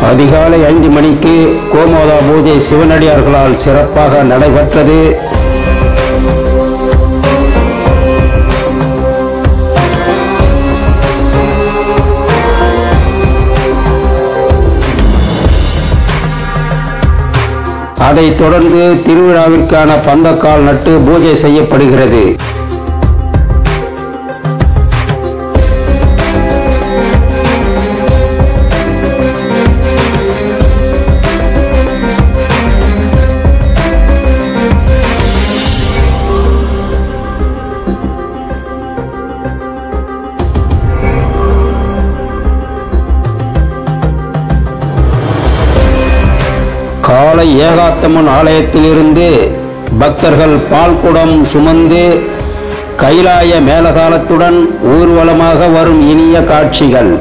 அதிகாலை 5 மணிக்கு கோமோதா பூஜை சிவனடியார்களால் சிறப்பாக நடைபெற்றது. அதைத் தொடர்ந்து திருவிழாவிற்கான பந்தக்கால் நட்டு பூஜை செய்யப்படுகிறது. காலை ஏகாத்தம்மன் ஆலயத்திலிருந்து பக்தர்கள் பால்குடம் சுமந்து கைலாய மேலதாளத்துடன் ஊர்வலமாக வரும் இனிய காட்சிகள்.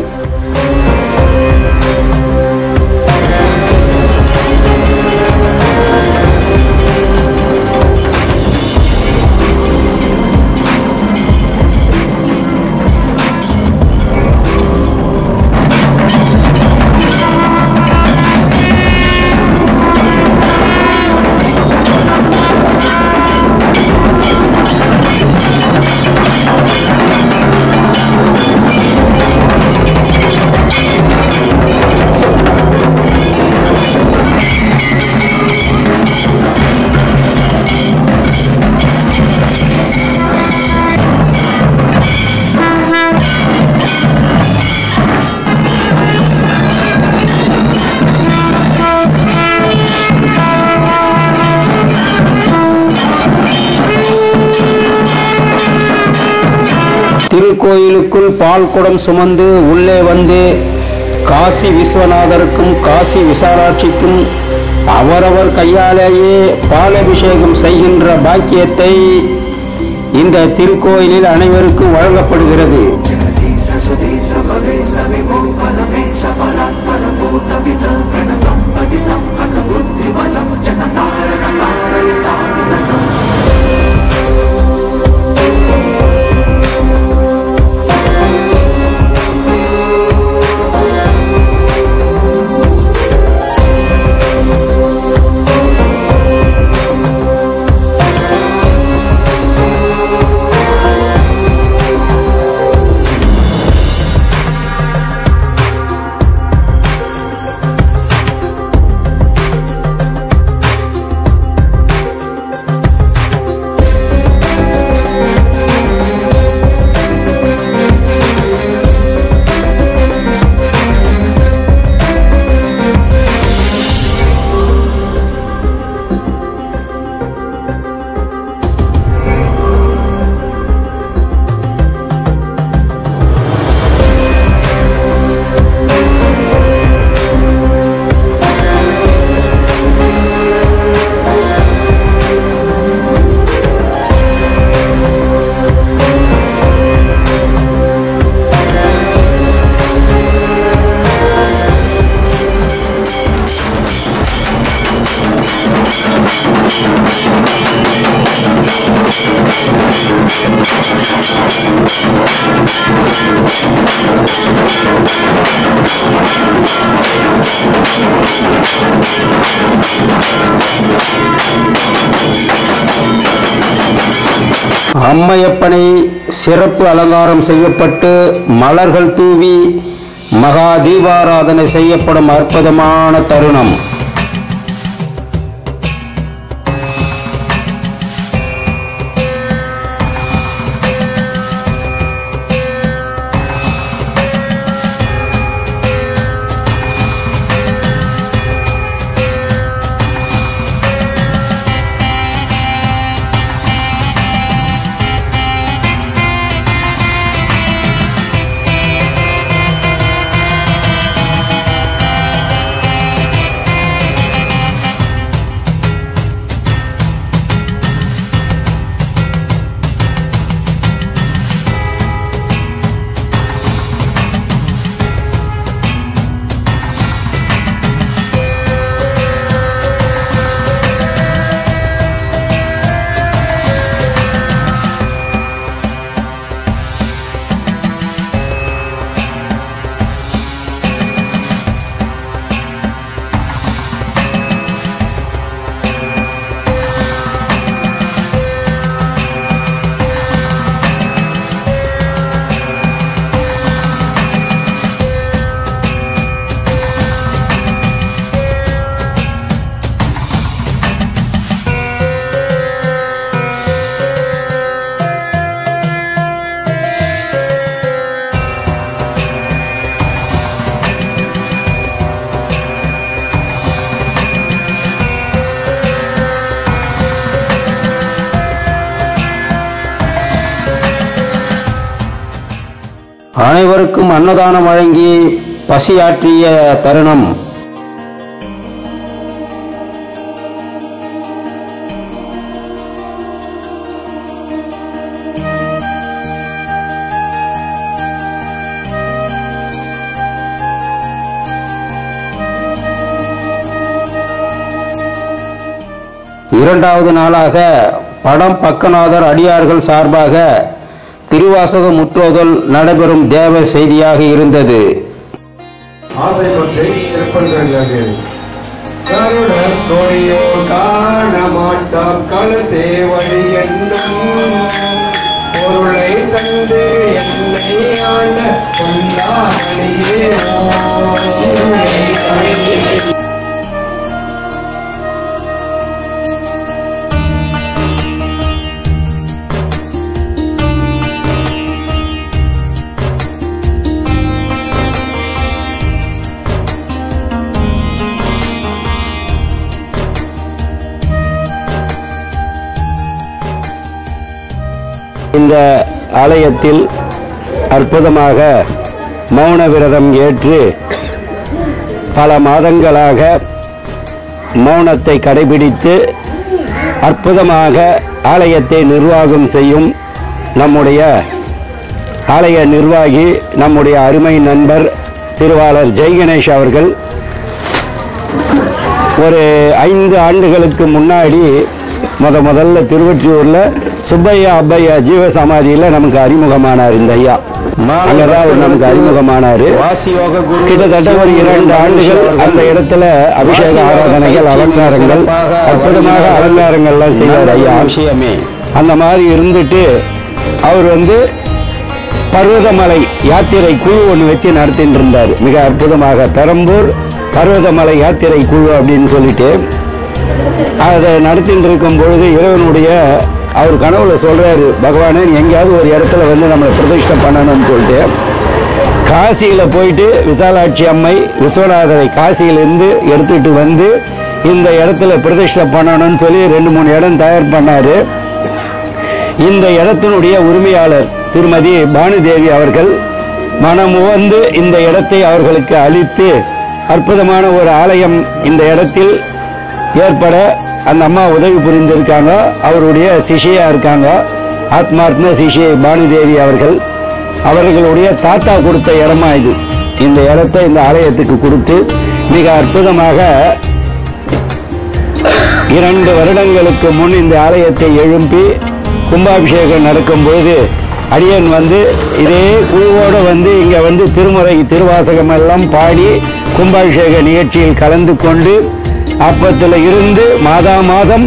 திருக்கோயிலுக்குள் பால்குடம் சுமந்து உள்ளே வந்து காசி விஸ்வநாதருக்கும் காசி விசாலாட்சிக்கும் அவரவர் கையாலேயே பாலபிஷேகம் செய்கின்ற பாக்கியத்தை இந்த திருக்கோயிலில் அனைவருக்கும் வழங்கப்படுகிறது. அம்மையப்பனை சிறப்பு அலங்காரம் செய்யப்பட்டு மலர்கள் தூவி மகா தீபாராதனை செய்யப்படும் அற்புதமான தருணம். அனைவருக்கும் அன்னதானம் வழங்கி பசியாற்றிய தருணம். இரண்டாவது நாளாக படம் பக்கநாதர் அடியார்கள் சார்பாக திருவாசக முற்றோதல் நடைபெறும் தேவ செய்தியாக இருந்தது. பொருளை தந்து என்னை ஆண்ட பொன்னாமணியே இந்த ஆலயத்தில் அற்புதமாக மௌன விரதம் ஏற்று பல மாதங்களாக மௌனத்தை கடைபிடித்து அற்புதமாக ஆலயத்தை நிர்வாகம் செய்யும் நம்முடைய ஆலய நிர்வாகி நம்முடைய அருமை நண்பர் திருவாளர் ஜெய்கணேஷ் அவர்கள் ஒரு 5 ஆண்டுகளுக்கு முன்னாடி முதல்ல திருவொற்றியூர்ல சுப்பையா அப்பையா ஜீவ சமாதியில் நமக்கு அறிமுகமானார். இந்த ஐயா அங்கதான் நமக்கு அறிமுகமானாரு. கிட்டத்தட்ட ஒரு 2 ஆண்டுகள் அந்த இடத்துல அபிஷேக ஆராதனைகள் அலங்காரங்கள் அற்புதமாக அலங்காரங்கள்லாம் செய்வார் ஐயா. விஷயமே அந்த மாதிரி இருந்துட்டு அவர் பர்வதமலை யாத்திரை குழு ஒன்று வச்சு நடத்திட்டு இருந்தார். மிக அற்புதமாக பெரம்பூர் பர்வதமலை யாத்திரை குழு அப்படின்னு சொல்லிட்டு அதை நடத்திட்டு இருக்கும் பொழுது இறைவனுடைய அவர் கனவுல சொல்றாரு, பகவானே எங்கேயாவது ஒரு இடத்துல நம்மளை பிரதிஷ்டை பண்ணணும்னு சொல்லிட்டு காசியில போயிட்டு விசாலாட்சி அம்மை விஸ்வநாதரை காசியிலிருந்து எடுத்துட்டு இந்த இடத்துல பிரதிஷ்டை பண்ணணும்னு சொல்லி 2-3 இடம் தயார் பண்ணாரு. இந்த இடத்தினுடைய உரிமையாளர் திருமதி பானுதேவி அவர்கள் மனமுவந்து இந்த இடத்தை அவர்களுக்கு அளித்து அற்புதமான ஒரு ஆலயம் இந்த இடத்தில் ஏற்பட அந்த அம்மா உதவி புரிந்திருக்காங்க. அவருடைய சிஷியா இருக்காங்க, ஆத்மாத்ம சிஷியை பானுதேவி அவர்களுடைய தாத்தா கொடுத்த இடமா இது. இந்த இடத்தை இந்த ஆலயத்துக்கு கொடுத்து மிக அற்புதமாக 2 வருடங்களுக்கு முன் இந்த ஆலயத்தை எழுப்பி கும்பாபிஷேகம் நடக்கும் பொழுது அடியன் இதே குழுவோடு இங்க திருமுறை திருவாசகம் எல்லாம் பாடி கும்பாபிஷேக நிகழ்ச்சியில் கலந்து கொண்டு அப்பத்தில் இருந்து மாதம்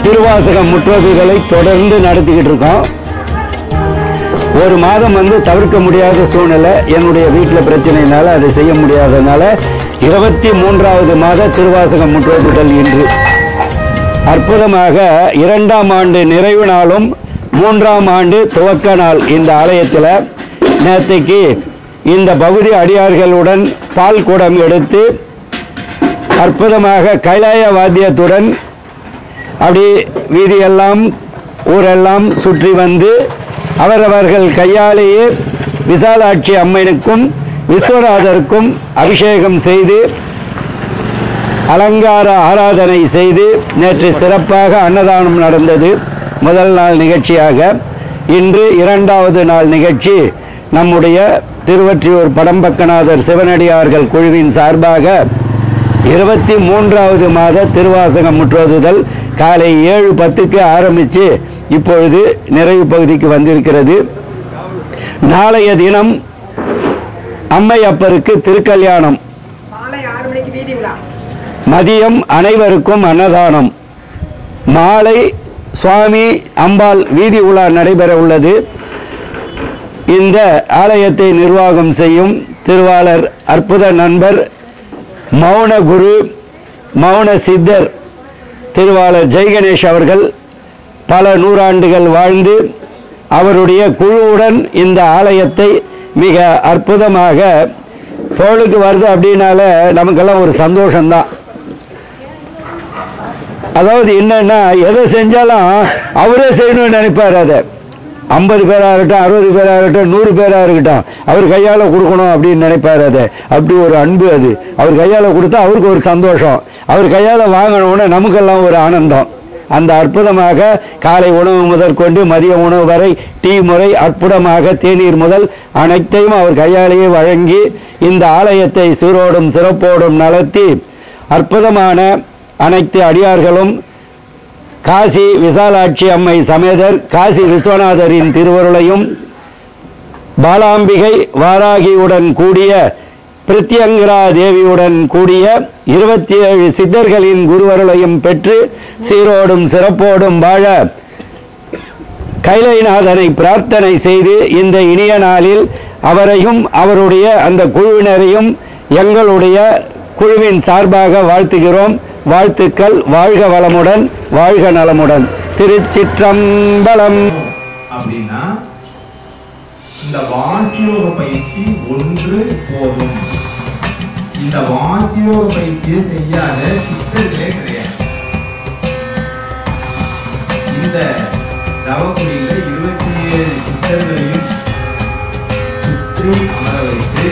திருவாசகம் முற்றோதுகளை தொடர்ந்து நடத்திக்கிட்டு இருக்கோம். ஒரு மாதம் தவிர்க்க முடியாத சூழ்நிலை, என்னுடைய வீட்டில் பிரச்சனைனால அதை செய்ய முடியாததுனால 23வது மாத திருவாசகம் முற்றோதுகள் இன்று அற்புதமாக 2ஆம் ஆண்டு நிறைவு நாளும் 3ஆம் ஆண்டு துவக்க நாள் இந்த ஆலயத்தில் நேற்றைக்கு இந்த பகுதி அடியார்களுடன் பால் குடம் எடுத்து அற்புதமாக கைலாய வாத்தியத்துடன் அப்படி வீதியெல்லாம் ஊரெல்லாம் சுற்றி அவரவர்கள் கையாலேயே விசாலாட்சி அம்மனுக்கும் விஸ்வநாதருக்கும் அபிஷேகம் செய்து அலங்கார ஆராதனை செய்து நேற்று சிறப்பாக அன்னதானம் நடந்தது. முதல் நாள் நிகழ்ச்சியாக இன்று 2வது நாள் நிகழ்ச்சி நம்முடைய திருவொற்றியூர் படம்பக்கநாதர் சிவனடியார்கள் குழுவின் சார்பாக 23வது மாத திருவாசகம் முற்றோதுதல் காலை 7:10க்கு ஆரம்பித்து இப்பொழுது நிறைவு பகுதிக்கு வந்திருக்கிறது. நாளைய தினம் அம்மையப்பருக்கு திருக்கல்யாணம், மதியம் அனைவருக்கும் அன்னதானம், மாலை சுவாமி அம்பாள் வீதி உலா நடைபெற உள்ளது. இந்த ஆலயத்தை நிர்வாகம் செய்யும் திருவாளர் அற்புத நண்பர் மௌன குரு மௌன சித்தர் திருவாளர் ஜெய்கணேஷ் அவர்கள் பல நூறாண்டுகள் வாழ்ந்து அவருடைய குழுவுடன் இந்த ஆலயத்தை மிக அற்புதமாக தோளுக்கு வருது அப்படின்னால நமக்கெல்லாம் ஒரு சந்தோஷம்தான். அதாவது என்னன்னா எதை செஞ்சாலும் அவரே செய்யணும்னு நினைப்பார். அதை 50 பேராக இருக்கட்டும், 60 பேராக இருக்கட்டும், 100 பேராக இருக்கட்டும், அவர் கையால் கொடுக்கணும் அப்படின்னு நினைப்பார். அதை அப்படி ஒரு அன்பு. அது அவர் கையால் கொடுத்தா அவருக்கு ஒரு சந்தோஷம், அவர் கையால் வாங்கினோன்னே நமக்கெல்லாம் ஒரு ஆனந்தம். அந்த அற்புதமாக காலை உணவு முதற்கொண்டு மதிய உணவு வரை டீ முறை அற்புதமாக தேநீர் முதல் அனைத்தையும் அவர் கையாலேயே வழங்கி இந்த ஆலயத்தை சீரோடும் சிறப்போடும் நடத்தி அற்புதமான அனைத்து அடியார்களும் காசி விசாலாட்சி அம்மை சமேதர் காசி விஸ்வநாதரின் திருவருளையும் பாலாம்பிகை வாராகியுடன் கூடிய பிரத்யங்கரா தேவியுடன் கூடிய 27 சித்தர்களின் குருவருளையும் பெற்று சீரோடும் சிறப்போடும் வாழ கைலைநாதனை பிரார்த்தனை செய்து இந்த இனிய நாளில் அவரையும் அவருடைய அந்த குழுவினரையும் எங்களுடைய குழுவின் சார்பாக வாழ்த்துகிறோம். வாழ்த்துக்கள். வாழ்க வளமுடன், வாழ்க நலமுடன். திருச்சிற்றம்பலம். அப்படின்னா இந்த வாசியோக பயிற்சி ஒன்று போதும். இந்த வாசியோக பயிற்சியை செய்யாத சித்தர்களே கிடையாது. இந்த தவக்குடியில 27 சித்தர்களையும் சுற்றி அமர வைத்து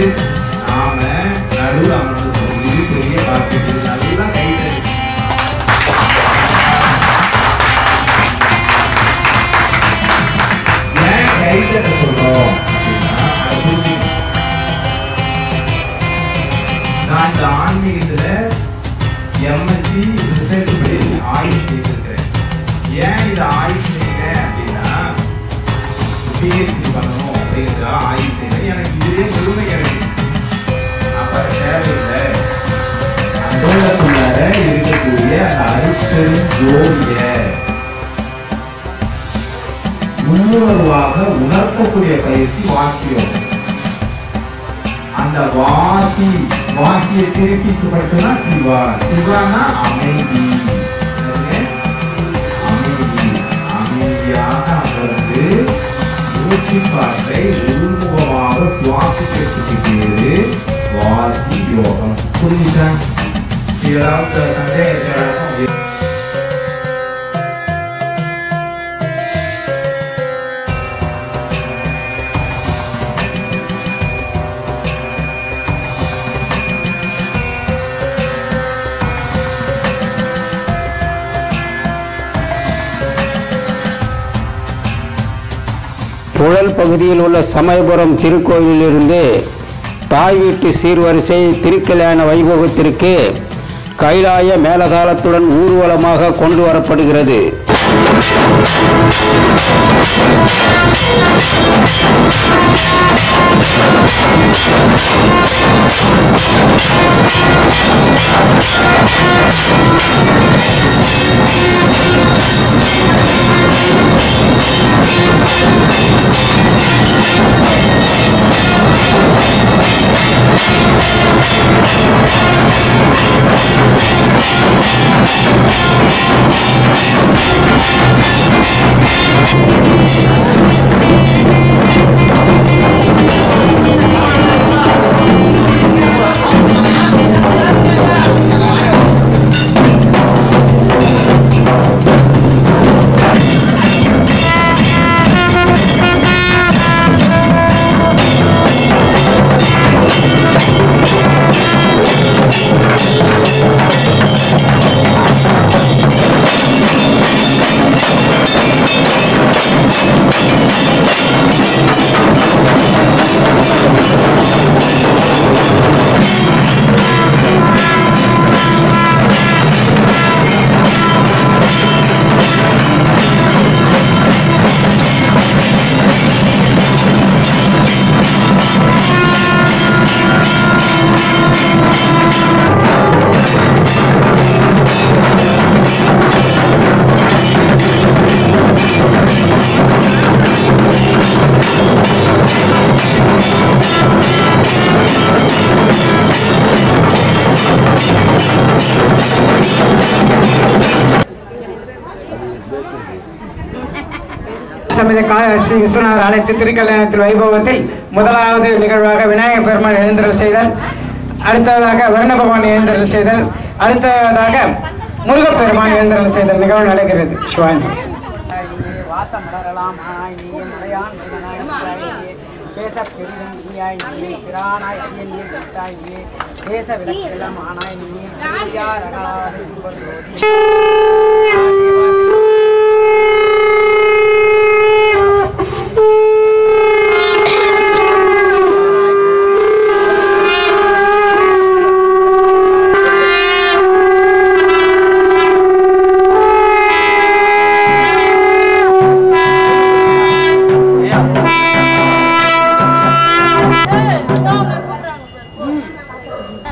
நாம நடுவில் அமர்ந்து சொல்லி பெரிய பார்த்து நல்லா கைது. ஏன் கைது சொல்றோம் அப்படின்னா, நான் இந்த ஆன்மீகத்துல எம்எஸ்சி ரிசர்ச் படி ஆய்வு செய்திருக்கிறேன். ஏன் இதை ஆய்வு செய்கிறேன் அப்படின்னா, பிஹெச்டி பண்ணணும் அப்படிங்கிற ஆய்வு செய்கிறேன். எனக்கு இதுவே முழுமை கிடைக்கும். அப்ப தேவையில்லை, அந்தோலக்குள்ளார இருக்கக்கூடிய அந்த அருட்பெரும் ஜோதிய உள்ளுணர்வாக உணர்த்தக்கூடிய பயிற்சி வாசியம். அந்த வாசியை திருப்பி படிச்சோம்னா சிவா. சிவானா அமைதி. அமைதியாக அமர்ந்து மூச்சு காற்றை உள்முகமாக சுவாசிக்கிறது வாசி யோகம். புரியுதா? ஏதாவது சந்தேகம்? புழல் பகுதியில் உள்ள சமயபுரம் திருக்கோயிலிலிருந்து தாய் வீட்டு சீர்வரிசை திருக்கல்யாண வைபவத்திற்கு கைலாய மேலதாளத்துடன் ஊர்வலமாக கொண்டு வரப்படுகிறது. ஸ்ரீ விஸ்வநாதர் ஆலயத்து திருக்கல்யாணத்தில் வைபவத்தில் முதலாவது நிகழ்வாக விநாயகர் பெருமாள் எழுந்தருள் செய்தல், அடுத்ததாக வருண பகவான் எழுந்தருள் செய்தல், அடுத்ததாக முருகப்பெருமான் எழுந்தருள் செய்தல் நிகழ்வு நடக்கிறது. சிவானி. பேச பெரிதும் இனியாய் நீ பிரானாய் ஐயன் நீ விட்டாய் நீ தேச விளக்கெல்லாம் ஆனாய் நீ ரகலாது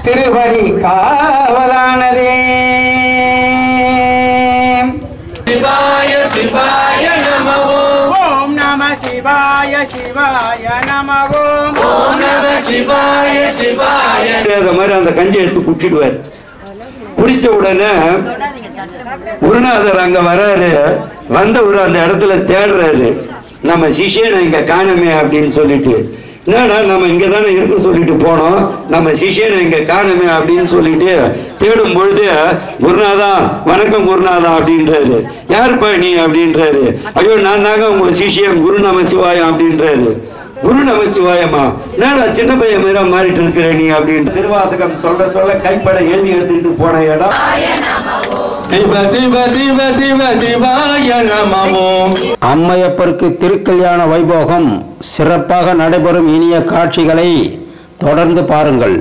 திருவடி காவலானதே சிவாய சிவாய நம ஓம் நம சிவாய சிவாய நம ஓம் நம சிவாய சிவாய. அந்த மாதிரி அந்த கஞ்சி எடுத்து குடிச்சிடுவார். குடிச்ச உடனே குருநாதர் அங்க வராரு. வந்தவர் அந்த இடத்துல தேடுறாரு, நம்ம சிஷியனை இங்க காணமே அப்படின்னு சொல்லிட்டு. என்னடா நம்ம இங்க தானே இருக்க சொல்லிட்டு போனோம், நம்ம சிஷியனை இங்க காணமே அப்படின்னு சொல்லிட்டு தேடும் பொழுது குருநாதா வணக்கம் குருநாதா அப்படின்றாரு. யாருப்பா நீ அப்படின்றாரு. ஐயோ நான் தாங்க உங்க சிஷியன் குரு நம சிவாயம் அப்படின்றாரு. குரு நமச்சிவாயமா, என்னடா சின்ன பையன் மேல மாறிட்டு இருக்கிற நீ அப்படின்னு திருவாசகம் சொல்ல சொல்ல கைப்பட எழுதி எடுத்துட்டு போன இடம். சிவ சிவ சிவ சிவ சிவாய நம. அம்மையப்பருக்கு திருக்கல்யாண வைபோகம் சிறப்பாக நடைபெறும் இனிய காட்சிகளை தொடர்ந்து பாருங்கள்.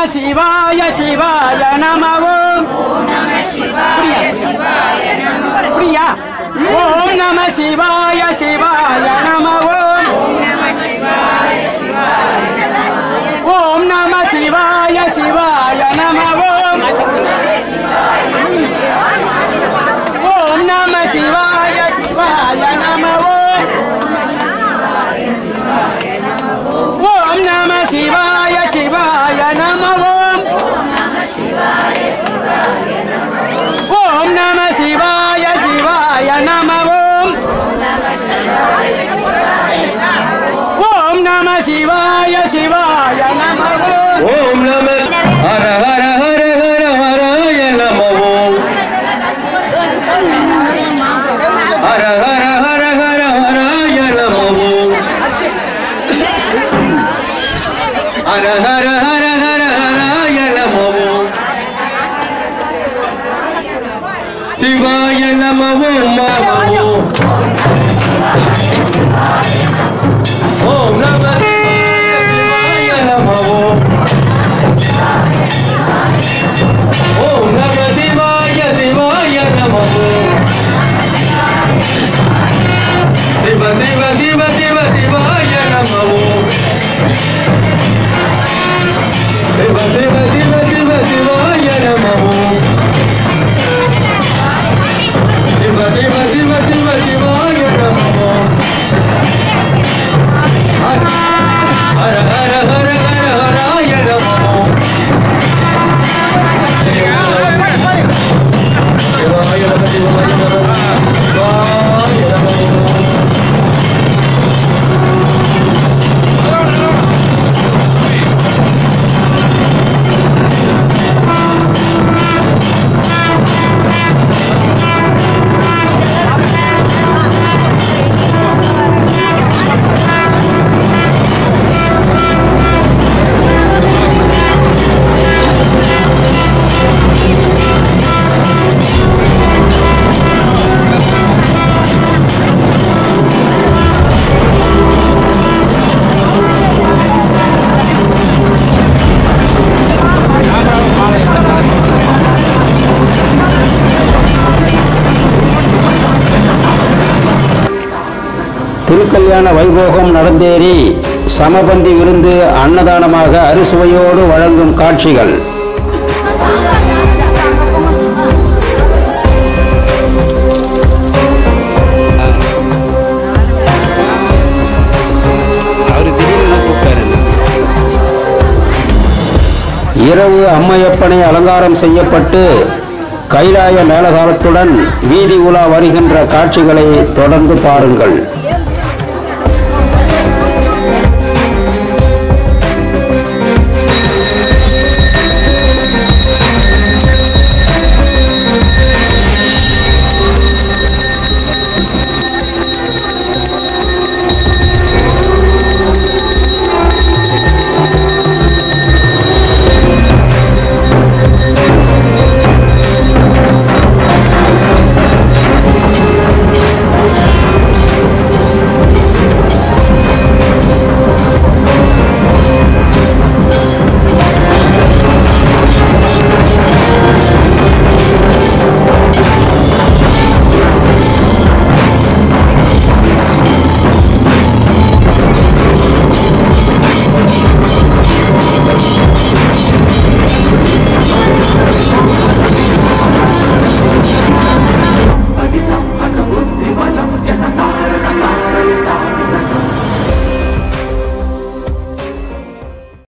சிவாய சிவாய நம ஓம் பிரியா ஓம் நம சிவாய சிவாய நம ஓம் ஓம் நம சிவாய சிவாய நம ஓம் ஓம் நம சிவாய சிவாய நம ஓம் ஓம் நம சிவாய சிவாய நம ஓம் ஓம் நம சிவாய சிவாய நம ஓம் ஓம் நம சிவாய சிவாய நம ஓம் ஓம் நம ஹர ஹர ஹர ஹர ஹராய நம ஓம் ஹர ஹர ஹர ஹர ஹராய நம ஓம் ஹர ஹர ஹர ஹர ஹராய நம ஓம் சிவாய நம ஓம் ஓம் நம சிவாய நம ஓம் ஓம் நம சிவாய சிவாய நம ஓம் சிவ சிவ சிவ சிவ சிவாய நம ஓம் சிவ சிவ சிவ சிவ சிவாய நம ஓம் சிவ சிவ சிவ சிவ சிவாய நம ஓம் ஹர ஹர ஹர ஹர ஹராய நம ஓம் சிவாய நம சிவாய நம சிவாய நம ஓம் திருக்கல்யாண வைபோகம் நடந்தேறி சமபந்தி விருந்து அன்னதானமாக அறுசுவையோடு வழங்கும் காட்சிகள். இரவு அம்மையப்பனை அலங்காரம் செய்யப்பட்டு கைலாய மேளதாளத்துடன் வீதி உலா வருகின்ற காட்சிகளை தொடர்ந்து பாருங்கள்.